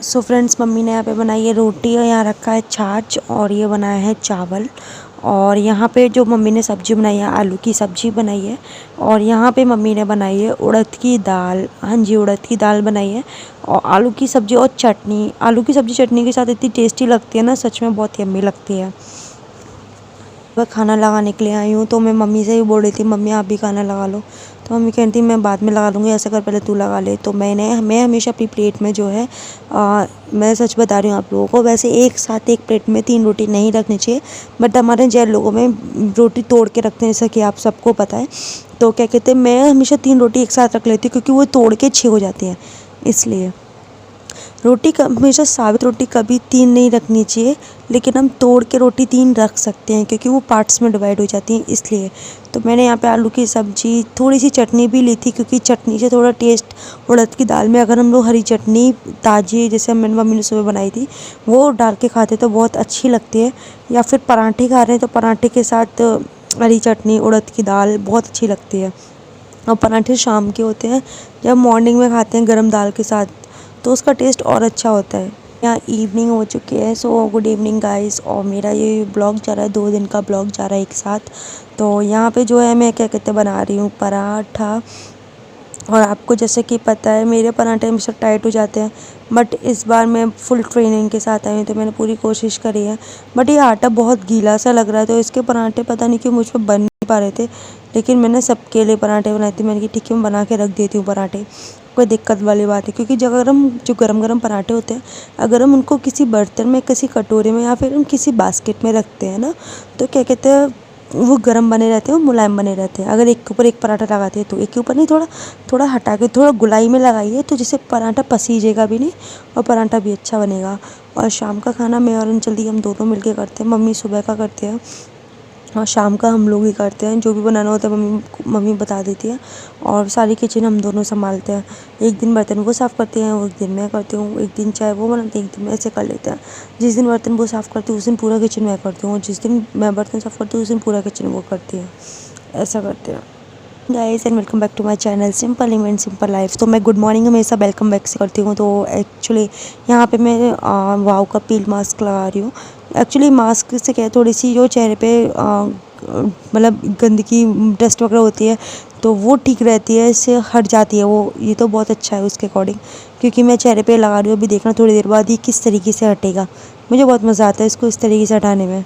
So friends, mummy ने यहाँ पे बनाई है रोटी और यहाँ रखा है छाछ और ये बनाया है चावल। और यहाँ पे जो मम्मी ने सब्ज़ी बनाई है, आलू की सब्ज़ी बनाई है। और यहाँ पे मम्मी ने बनाई है उड़द की दाल। हाँ जी, उड़द की दाल बनाई है और आलू की सब्ज़ी और चटनी। आलू की सब्ज़ी चटनी के साथ इतनी टेस्टी लगती है ना, सच में बहुत यम्मी लगती है। वह खाना लगाने के लिए आई हूँ तो मैं मम्मी से ही बोल रही थी, मम्मी आप भी खाना लगा लो। तो मम्मी कहती मैं बाद में लगा लूँगी, ऐसा कर पहले तू लगा ले। तो मैं हमेशा अपनी प्लेट में जो है मैं सच बता रही हूँ आप लोगों को, वैसे एक साथ एक प्लेट में 3 रोटी नहीं रखनी चाहिए, बट हमारे जैन लोगों में रोटी तोड़ के रखते हैं, जैसा कि आप सबको पता है। तो क्या कहते हैं, मैं हमेशा 3 रोटी एक साथ रख लेती हूँ क्योंकि वो तोड़ के 6 हो जाती हैं, इसलिए। रोटी हमेशा साबित रोटी कभी 3 नहीं रखनी चाहिए, लेकिन हम तोड़ के रोटी 3 रख सकते हैं क्योंकि वो पार्ट्स में डिवाइड हो जाती हैं, इसलिए। तो मैंने यहाँ पे आलू की सब्ज़ी, थोड़ी सी चटनी भी ली थी क्योंकि चटनी से थोड़ा टेस्ट, उड़द की दाल में अगर हम लोग हरी चटनी ताज़ी, जैसे मेरी मम्मी ने सुबह बनाई थी, वो डाल के खाते तो बहुत अच्छी लगती है। या फिर पराठे खा रहे हैं तो पराठे के साथ हरी चटनी उड़द की दाल बहुत अच्छी लगती है। और पराठे शाम के होते हैं, जब मॉर्निंग में खाते हैं गरम दाल के साथ, तो उसका टेस्ट और अच्छा होता है। यहाँ इवनिंग हो चुकी है, सो गुड इवनिंग गाइस। और मेरा ये ब्लॉग जा रहा है, 2 दिन का ब्लॉग जा रहा है एक साथ। तो यहाँ पे जो है मैं क्या कहते हैं बना रही हूँ पराठा। और आपको जैसे कि पता है मेरे पराठे हमेशा टाइट हो जाते हैं, बट इस बार मैं फुल ट्रेनिंग के साथ आई हूँ तो मैंने पूरी कोशिश करी है। बट ये आटा बहुत गीला सा लग रहा है, तो इसके पराठे पता नहीं क्यों मुझ पर बन नहीं पा रहे थे। लेकिन मैंने सबके लिए पराठे बनाए थे, मैंने कि ठीक है मैं बना के रख देती हूँ पराठे, कोई दिक्कत वाली बात है। क्योंकि जब अगर हम जो गरम गरम पराठे होते हैं, अगर हम उनको किसी बर्तन में, किसी कटोरे में या फिर हम किसी बास्केट में रखते हैं ना, तो क्या कहते हैं वो गर्म बने रहते हैं, वो मुलायम बने रहते हैं। अगर एक के ऊपर एक पराठा लगाते हैं तो एक के ऊपर नहीं, थोड़ा थोड़ा हटा के थोड़ा गुलाई में लगाइए, तो जिससे पराठा पसीजेगा भी नहीं और पराठा भी अच्छा बनेगा। और शाम का खाना मैं और अंचल दी हम दोनों मिलके करते हैं, मम्मी सुबह का करते हैं और शाम का हम लोग ही करते हैं। जो भी बनाना होता है मम्मी बता देती है और सारी किचन हम दोनों संभालते हैं। एक दिन बर्तन वो साफ़ करते हैं, एक दिन मैं करती हूँ, एक दिन चाय वो बनाते हैं, एक दिन मैं ऐसे कर लेते हैं। जिस दिन बर्तन वो साफ़ करती हूँ उस दिन पूरा किचन मैं करती हूँ, और जिस दिन मैं बर्तन साफ़ करती हूँ उस दिन पूरा किचन वो करती है। ऐसा करते हैं guys. And welcome back to my channel simple event simple life. तो मैं गुड मॉर्निंग हमेशा वेलकम बैक से करती हूँ। तो एक्चुअली यहाँ पे मैं वाव का पील मास्क लगा रही हूँ। एक्चुअली मास्क से क्या है, थोड़ी सी जो चेहरे पे मतलब गंदगी डस्ट वगैरह होती है तो वो ठीक रहती है, इससे हट जाती है वो। ये तो बहुत अच्छा है उसके अकॉर्डिंग, क्योंकि मैं चेहरे पे लगा रही हूँ। अभी देखना थोड़ी देर बाद ये किस तरीके से हटेगा। मुझे बहुत मज़ा आता है इसको इस तरीके से हटाने में।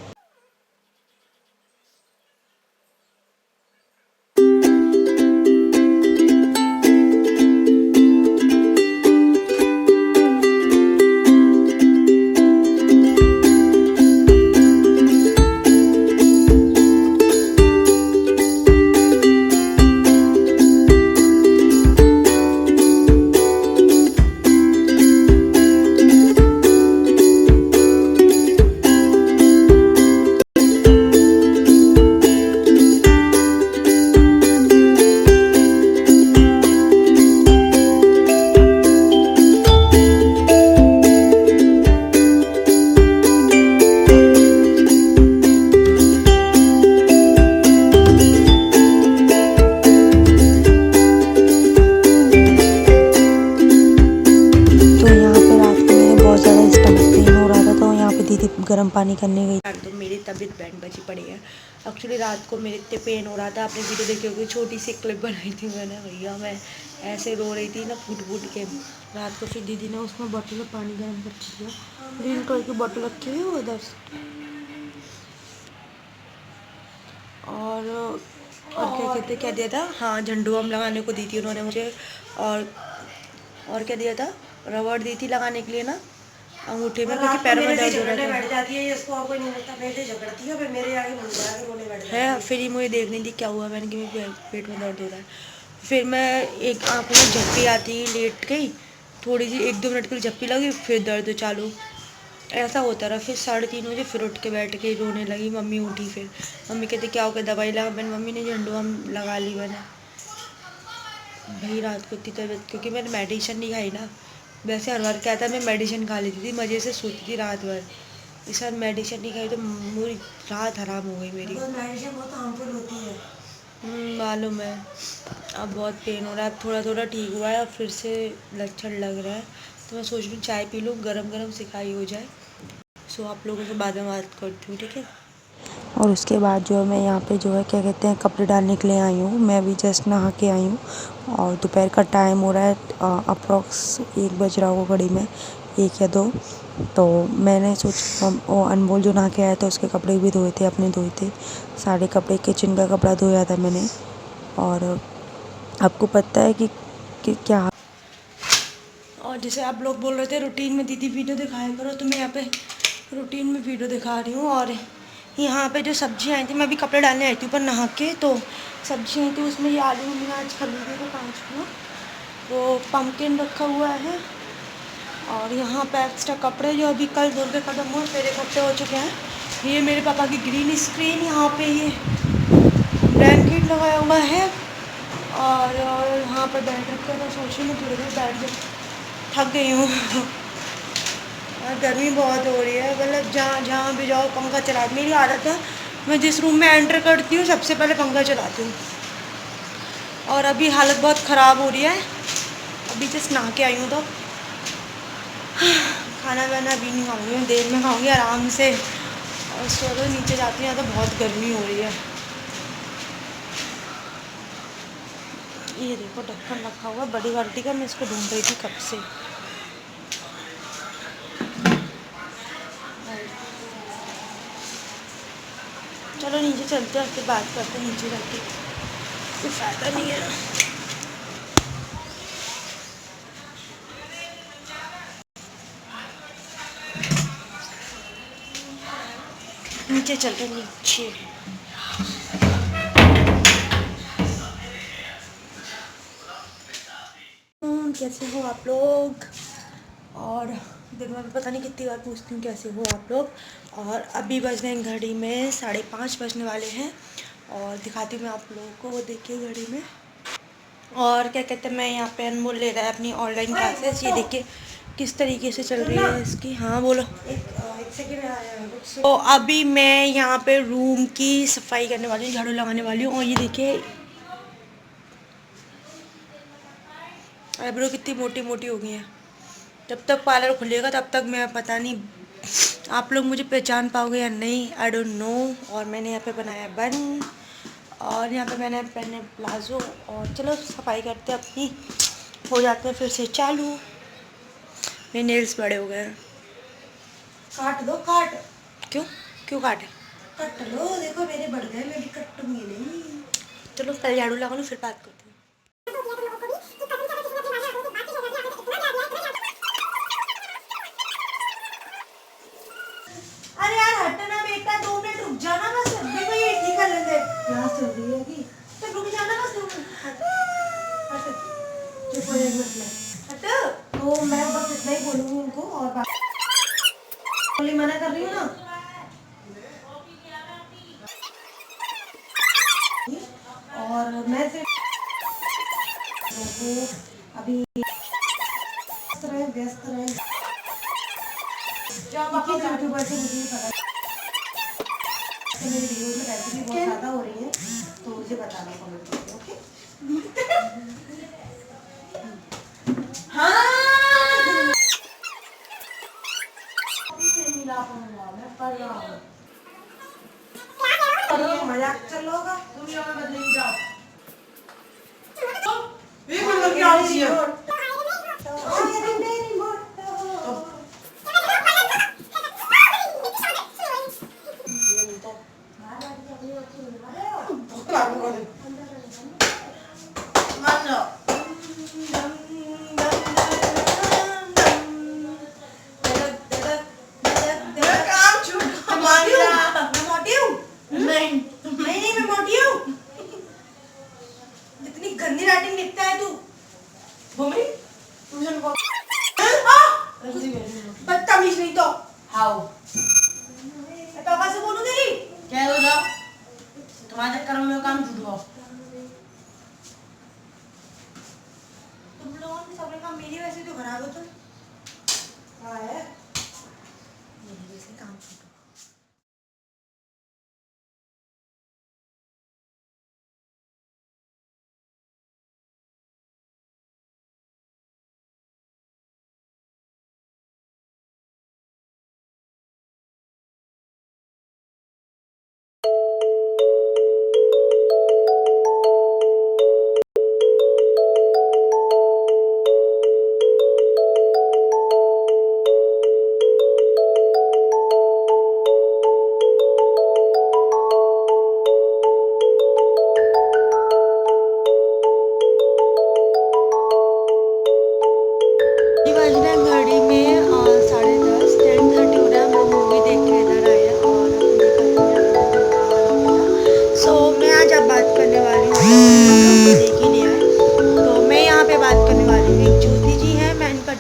दीदी गर्म पानी करने गई यार, तो मेरी तबीयत बैंड बची पड़ी है। एक्चुअली रात को मेरे इतने पेन हो रहा था, आपने वीडियो देखी होगी, छोटी सी क्लिप बनाई थी मैंने, भैया मैं ऐसे रो रही थी ना फूट फूट के रात को। फिर दीदी ने उसमें बॉटल में पानी गर्म कर दिया, ग्रीन कलर की बॉटल रखी हुई है उधर। और क्या कहते, क्या दिया था, हाँ झंडू बम लगाने को दी थी उन्होंने मुझे। और क्या दिया था, रबड़ दी थी लगाने के लिए ना अंगूठे में, क्योंकि पैरों में दर्द हो रहा था। बैठ जाती है, इसको और कोई नहीं मिलता, मेरे झगड़ती है, फिर मेरे आगे मुझे आगे रोने बैठ जाती है। फिर ही मुझे देख नहीं थी क्या हुआ, मैंने कि मेरे पेट में दर्द हो रहा है। फिर मैं एक आंखों में झप्पी आती, लेट गई थोड़ी सी, 1-2 मिनट के लिए झप्पी लगी, फिर दर्द चालू, ऐसा होता रहा। फिर 3:30 बजे फिर उठ के बैठ के रोने लगी। मम्मी उठी, फिर मम्मी कहती क्या हो गया, दवाई लगा। मैंने मम्मी ने झंडू हम लगा ली मैंने। भाई रात को इतनी तबीयत, क्योंकि मैंने मेडिसिन नहीं खाई ना। वैसे हर बार क्या था, मैं मेडिसिन खा लेती थी, मज़े से सोती थी रात भर। इस बार मेडिसिन नहीं खाई तो पूरी रात हराम हो गई मेरी। मेडिसिन बहुत हार्मफुल होती है, मालूम है। अब बहुत पेन हो रहा है, अब थोड़ा थोड़ा ठीक हुआ है, अब फिर से लक्षण लग रहा है। तो मैं सोच रही हूँ चाय पी लूँ, गरम गरम सिकाई हो जाए। सो आप लोगों से बाद में बात करती हूँ, ठीक है। और उसके बाद जो है मैं यहाँ पे जो है क्या कहते हैं कपड़े डालने के लिए आई हूँ। मैं अभी जस्ट नहा के आई हूँ और दोपहर का टाइम हो रहा है, अप्रॉक्स 1 बज रहा होगा घड़ी में, 1 या 2। तो मैंने सोचा वो अनमोल जो नहा के आया था उसके कपड़े भी धोए थे, अपने धोए थे सारे कपड़े, किचन का कपड़ा धोया था मैंने। और आपको पता है कि क्या, और जैसे आप लोग बोल रहे थे रूटीन में दीदी वीडियो दिखाया करो, तो मैं यहाँ पे रूटीन में वीडियो दिखा रही हूँ। और यहाँ पे जो सब्जी आई थी, मैं अभी कपड़े डालने आई थी ऊपर नहा के, तो सब्जी आई थी उसमें ये आलू मम्मी ने आज खरीदे थे 5 किलो, वो पम्पकिन रखा हुआ है। और यहाँ पे एक्स्ट्रा कपड़े जो अभी कल धुल के ख़त्म हुए फिर इकट्ठे हो चुके हैं। ये मेरे पापा की ग्रीन स्क्रीन, यहाँ पे ये ब्लैंकेट लगाया हुआ है। और यहाँ पर बैठ रखा था, सोच रही हूँ थोड़ी देर बैठ जाऊँ, थक गई हूँ। और गर्मी बहुत हो रही है, मतलब जहाँ जहाँ भी जाओ पंखा चला। मेरी आदत है, मैं जिस रूम में एंटर करती हूँ सबसे पहले पंखा चलाती हूँ। और अभी हालत बहुत ख़राब हो रही है, अभी जस्ट नहा के आई हूँ। तो खाना वाना अभी नहीं खाऊंगी, देर में खाऊंगी आराम से। और उसके बाद नीचे जाती हूँ तो बहुत गर्मी हो रही है। ये देखो ढक्कन रखा हुआ बड़ी बाल्टी का, मैं इसको ढूंढ रही थी कब से। चलो नीचे चलते हैं, फिर बात करते हैं नीचे जाके, कोई फ़ायदा नहीं है। नीचे चलते हैं नीचे। कैसे हो आप लोग? और दिन में पता नहीं कितनी बार पूछती हूँ कैसे हो आप लोग। और अभी बज रहे हैं घड़ी में 5:30 बजने वाले हैं। और दिखाती हूँ मैं आप लोगों को, वो देखिए घड़ी में। और क्या कहते हैं, मैं यहाँ पे अनमोल ले रहा है अपनी ऑनलाइन क्लासेस। ये देखिए किस तरीके से चल रही है इसकी। हाँ बोलो। एक सेकेंड। तो अभी मैं यहाँ पे रूम की सफाई करने वाली हूँ, झाड़ू लगाने वाली हूँ। और ये देखिए आईब्रो कितनी मोटी मोटी हो गई है। जब तक पार्लर खुलेगा तब तक मैं पता नहीं आप लोग मुझे पहचान पाओगे या नहीं, आई डोंट नो। और मैंने यहाँ पे बनाया बन, और यहाँ पे मैंने पहने प्लाजो। और चलो सफाई करते अपनी, हो जाते हैं फिर से चालू। मेरे नेल्स बड़े हो गए हैं। काट दो, काट। क्यों क्यों काटे? कट लो, देखो मेरे बढ़ गए, मैं भी कटूंगी नहीं। चलो पहले झाड़ू लगा लो फिर बात करते हैं। अरे यार हटना बेटा, 2 मिनट रुक जाना बस। देखो ये इडली खा लेंगे, क्लास चल रही है अभी, तो रुक जाना बस 2 मिनट। हट हट, चुप हो, 1 मिनट में हट। तो मैं बस इतना ही बोलूँगी उनको, और बोली मना कर रही हूँ ना। और मैं फिर अभी व्यस्त रहे यूट्यूबर से, मुझे पता है मेरी वीडियोस में वैसे भी बहुत ज़्यादा हो रही है, तो मुझे बताना कमेंट करके, ओके। हाँ मजाक चलोगा तुम, यहाँ बदलेंगे जाओ। इतनी गंदी राइटिंग लिखता है तू। मम्मी ट्यूशन को बदतमीज नहीं तो हाउ पापा से बोलूं तेरी क्या हो जाओ, तुम्हारे चक्कर में काम छूट गया। तुम लोगों ने सबने काम मेरी वजह से तो खराब हो। तुम हाँ है मेरी वजह से काम छूट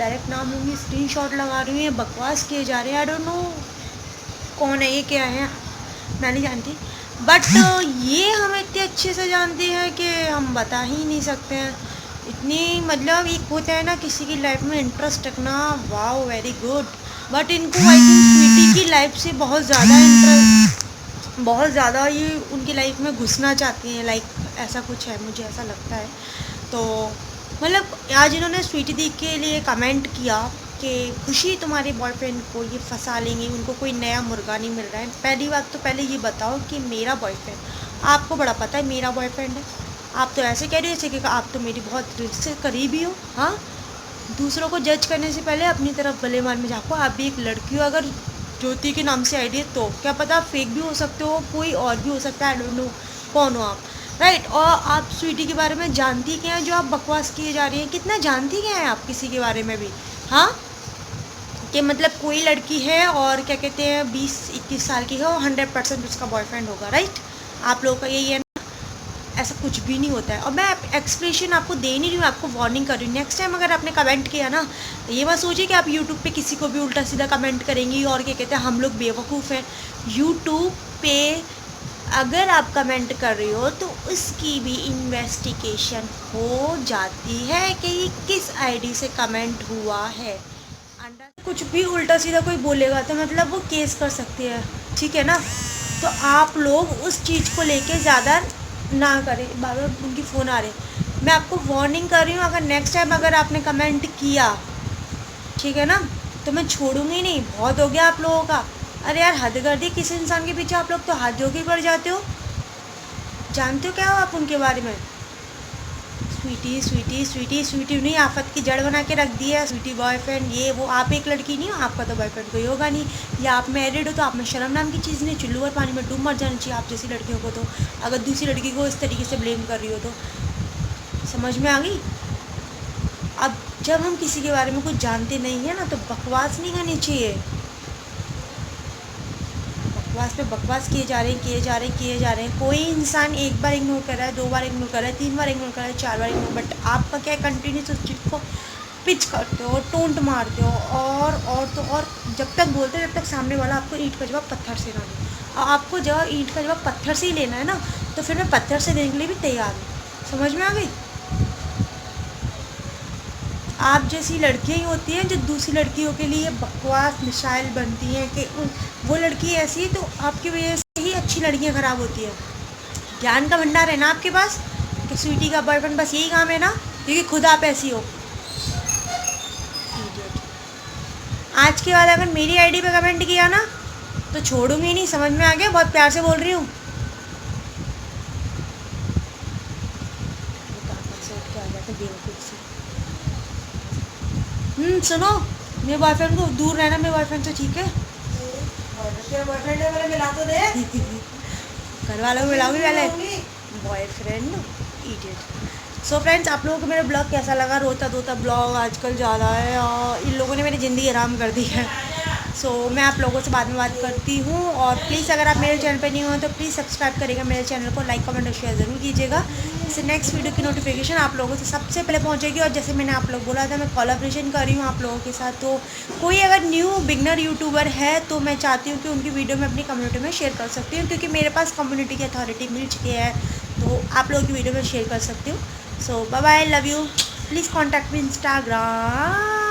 डायरेक्ट नाम लूँगी, स्क्रीनशॉट लगा रही हैं, बकवास किए जा रहे हैं। आई डोंट नो कौन है ये, क्या है, मैं नहीं जानती। बट ये हम इतने अच्छे से जानते हैं कि हम बता ही नहीं सकते हैं। इतनी मतलब एक होता है ना किसी की लाइफ में इंटरेस्ट रखना, वाओ वेरी गुड। बट इनको आई थिंक स्वीटी की लाइफ से बहुत ज़्यादा इंटरेस्ट, बहुत ज़्यादा ये उनकी लाइफ में घुसना चाहती हैं, लाइक ऐसा कुछ है, मुझे ऐसा लगता है। तो मतलब आज इन्होंने स्वीटी दी के लिए कमेंट किया कि खुशी तुम्हारे बॉयफ्रेंड को ये फंसा लेंगी, उनको कोई नया मुर्गा नहीं मिल रहा है। पहली बात तो पहले ये बताओ कि मेरा बॉयफ्रेंड, आपको बड़ा पता है मेरा बॉयफ्रेंड है, आप तो ऐसे कह रही हो जैसे कि आप तो मेरी बहुत दिल से करीबी हो। हाँ, दूसरों को जज करने से पहले अपनी तरफ भले मान में झाँको। आप भी एक लड़की हो, अगर ज्योति के नाम से आईडी है तो क्या पता फेक भी हो सकते हो, कोई और भी हो सकता है, आई डोंट नो कौन हो आप, राइट। और आप स्वीटी के बारे में जानती क्या है जो आप बकवास किए जा रही हैं, कितना जानती क्या है आप किसी के बारे में भी। हाँ, कि मतलब कोई लड़की है और क्या कहते हैं 20-21 साल की है और 100% उसका बॉयफ्रेंड होगा, राइट। आप लोगों का यही है ना, ऐसा कुछ भी नहीं होता है। और मैं एक्सप्रेशन आपको दे नहीं रही हूँ, आपको वार्निंग कर रही हूँ। नेक्स्ट टाइम अगर आपने कमेंट किया ना, ये मत सोचिए कि आप यूट्यूब पे किसी को भी उल्टा सीधा कमेंट करेंगी और क्या कहते हैं हम लोग बेवकूफ़ हैं। यूट्यूब पे अगर आप कमेंट कर रही हो तो उसकी भी इन्वेस्टिगेशन हो जाती है कि किस आईडी से कमेंट हुआ है। अंडर कुछ भी उल्टा सीधा कोई बोलेगा तो मतलब वो केस कर सकती है, ठीक है ना। तो आप लोग उस चीज़ को लेके ज़्यादा ना करें। बार बार उनकी फ़ोन आ रहे, मैं आपको वार्निंग कर रही हूँ। अगर नेक्स्ट टाइम अगर आपने कमेंट किया, ठीक है ना, तो मैं छोड़ूंगी नहीं। बहुत हो गया आप लोगों का। अरे यार हद कर दी, किसी इंसान के पीछे आप लोग तो हाथ धो के पड़ जाते हो। जानते हो क्या हो आप उनके बारे में? स्वीटी स्वीटी स्वीटी स्वीटी नहीं, आफत की जड़ बना के रख दी है। स्वीटी बॉयफ्रेंड ये वो, आप एक लड़की नहीं हो, आपका तो बॉयफ्रेंड कोई होगा नहीं, या आप मैरिड हो तो आप में शर्म नाम की चीज़ नहीं, चुल्लू और पानी में डूब मर जाना चाहिए आप जैसी लड़कियों को। तो अगर दूसरी लड़की को इस तरीके से ब्लेम कर रही हो तो समझ में आ गई। अब जब हम किसी के बारे में कुछ जानते नहीं है ना तो बकवास नहीं करनी चाहिए। बकवास पे बकवास किए जा रहे हैं, किए जा रहे हैं, किए जा रहे हैं। कोई इंसान एक बार इग्नोर कर रहा है, 2 बार इग्नोर कर रहा है, 3 बार इग्नोर कर रहा है, 4 बार इग्नोर, बट आपका क्या है, कंटिन्यूस उस चीज़ को पिच करते हो, टोंट मारते हो, और तो और जब तक बोलते हो जब तक सामने वाला आपको ईंट का जवाब पत्थर से ना दे। और आपको जब ईंट का जवाब पत्थर से ही लेना है ना, तो फिर मैं पत्थर से देने के लिए भी तैयार हूँ। समझ में आ गई? आप जैसी लड़कियां ही होती हैं जो दूसरी लड़कियों के लिए बकवास मिसाइल बनती हैं कि वो लड़की ऐसी है तो आपकी वजह से ही अच्छी लड़कियां ख़राब होती हैं। ज्ञान का भंडार है ना आपके पास कि स्वीटी का बॉयफ्रेंड बस यही काम है ना, क्योंकि खुद आप ऐसी हो। आज के बाद अगर मेरी आईडी पे कमेंट किया ना तो छोड़ूंगी नहीं, समझ में आ गया? बहुत प्यार से बोल रही हूँ। सुनो, मेरे बॉयफ्रेंड को दूर रहना, मेरे बॉयफ्रेंड से, ठीक है? बॉयफ्रेंड है मेरे, मिला तो दे। घर वालों को मिलाऊंगी पहले बॉयफ्रेंड, इडियट। सो फ्रेंड्स, आप लोगों को मेरा ब्लॉग कैसा लगा? रोता धोता ब्लॉग आजकल ज़्यादा है और इन लोगों ने मेरी ज़िंदगी आराम कर दी है। सो मैं आप लोगों से बाद में बात करती हूँ। और प्लीज़ अगर आप मेरे चैनल पर नहीं हो तो प्लीज़ सब्सक्राइब करिएगा मेरे चैनल को, लाइक कमेंट और शेयर ज़रूर कीजिएगा। इससे नेक्स्ट वीडियो की नोटिफिकेशन आप लोगों से सबसे पहले पहुँचेगी। और जैसे मैंने आप लोग बोला था, मैं कोलैबोरेशन कर रही हूँ आप लोगों के साथ। तो कोई अगर न्यू बिगनर यूट्यूबर है तो मैं चाहती हूँ कि उनकी वीडियो मैं अपनी कम्युनिटी में शेयर कर सकती हूँ, क्योंकि मेरे पास कम्युनिटी की अथॉरिटी मिल चुकी है। तो आप लोगों की वीडियो में शेयर कर सकती हूँ। So bye bye, love you. Please contact me Instagram.